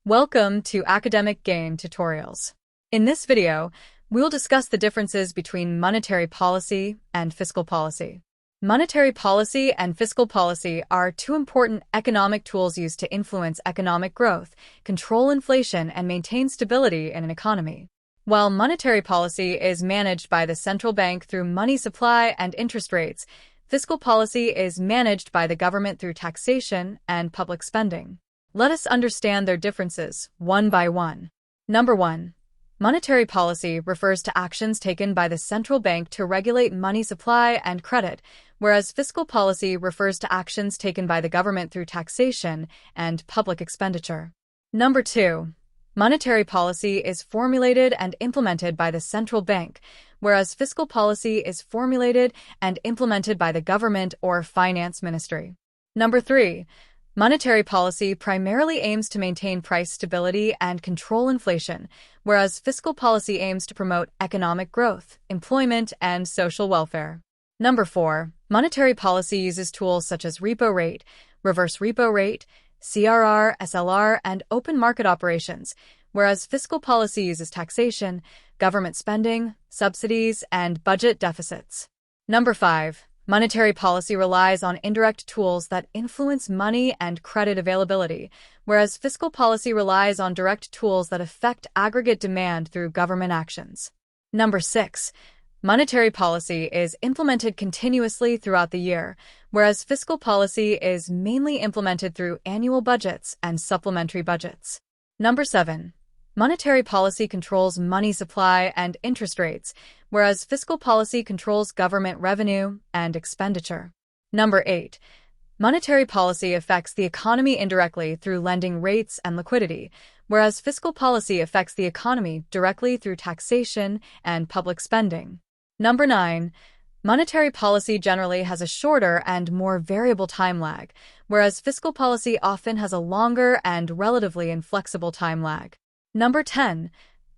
Welcome to Academic Gain Tutorials. In this video, we'll discuss the differences between monetary policy and fiscal policy. Monetary policy and fiscal policy are two important economic tools used to influence economic growth, control inflation, and maintain stability in an economy. While monetary policy is managed by the central bank through money supply and interest rates, fiscal policy is managed by the government through taxation and public spending. Let us understand their differences, one by one. Number 1. Monetary policy refers to actions taken by the central bank to regulate money supply and credit, whereas fiscal policy refers to actions taken by the government through taxation and public expenditure. Number 2. Monetary policy is formulated and implemented by the central bank, whereas fiscal policy is formulated and implemented by the government or finance ministry. Number 3. Monetary policy primarily aims to maintain price stability and control inflation, whereas fiscal policy aims to promote economic growth, employment, and social welfare. Number 4. Monetary policy uses tools such as repo rate, reverse repo rate, CRR, SLR, and open market operations, whereas fiscal policy uses taxation, government spending, subsidies, and budget deficits. Number 5. Monetary policy relies on indirect tools that influence money and credit availability, whereas fiscal policy relies on direct tools that affect aggregate demand through government actions. Number 6. Monetary policy is implemented continuously throughout the year, whereas fiscal policy is mainly implemented through annual budgets and supplementary budgets. Number 7. Monetary policy controls money supply and interest rates, whereas fiscal policy controls government revenue and expenditure. Number 8. Monetary policy affects the economy indirectly through lending rates and liquidity, whereas fiscal policy affects the economy directly through taxation and public spending. Number 9. Monetary policy generally has a shorter and more variable time lag, whereas fiscal policy often has a longer and relatively inflexible time lag. Number 10.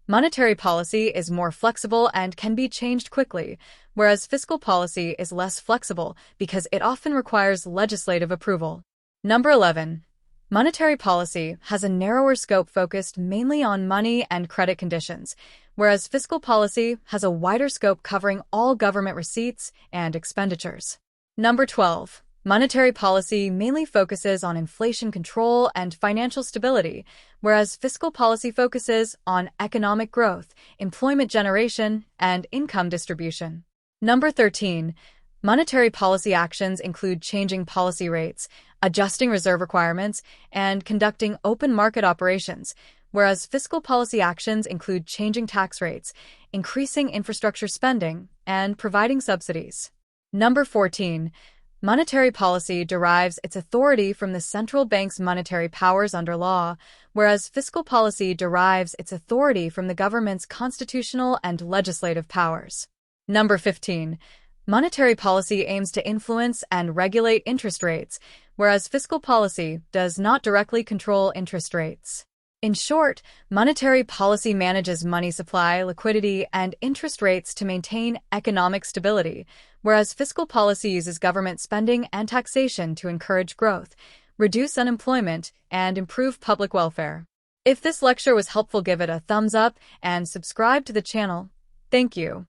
Monetary policy is more flexible and can be changed quickly, whereas fiscal policy is less flexible because it often requires legislative approval. Number 11. Monetary policy has a narrower scope focused mainly on money and credit conditions, whereas fiscal policy has a wider scope covering all government receipts and expenditures. Number 12. Monetary policy mainly focuses on inflation control and financial stability, whereas fiscal policy focuses on economic growth, employment generation, and income distribution. Number 13. Monetary policy actions include changing policy rates, adjusting reserve requirements, and conducting open market operations, whereas fiscal policy actions include changing tax rates, increasing infrastructure spending, and providing subsidies. Number 14. Monetary policy derives its authority from the central bank's monetary powers under law, whereas fiscal policy derives its authority from the government's constitutional and legislative powers. Number 15. Monetary policy aims to influence and regulate interest rates, whereas fiscal policy does not directly control interest rates. In short, monetary policy manages money supply, liquidity, and interest rates to maintain economic stability, whereas fiscal policy uses government spending and taxation to encourage growth, reduce unemployment, and improve public welfare. If this lecture was helpful, give it a thumbs up and subscribe to the channel. Thank you.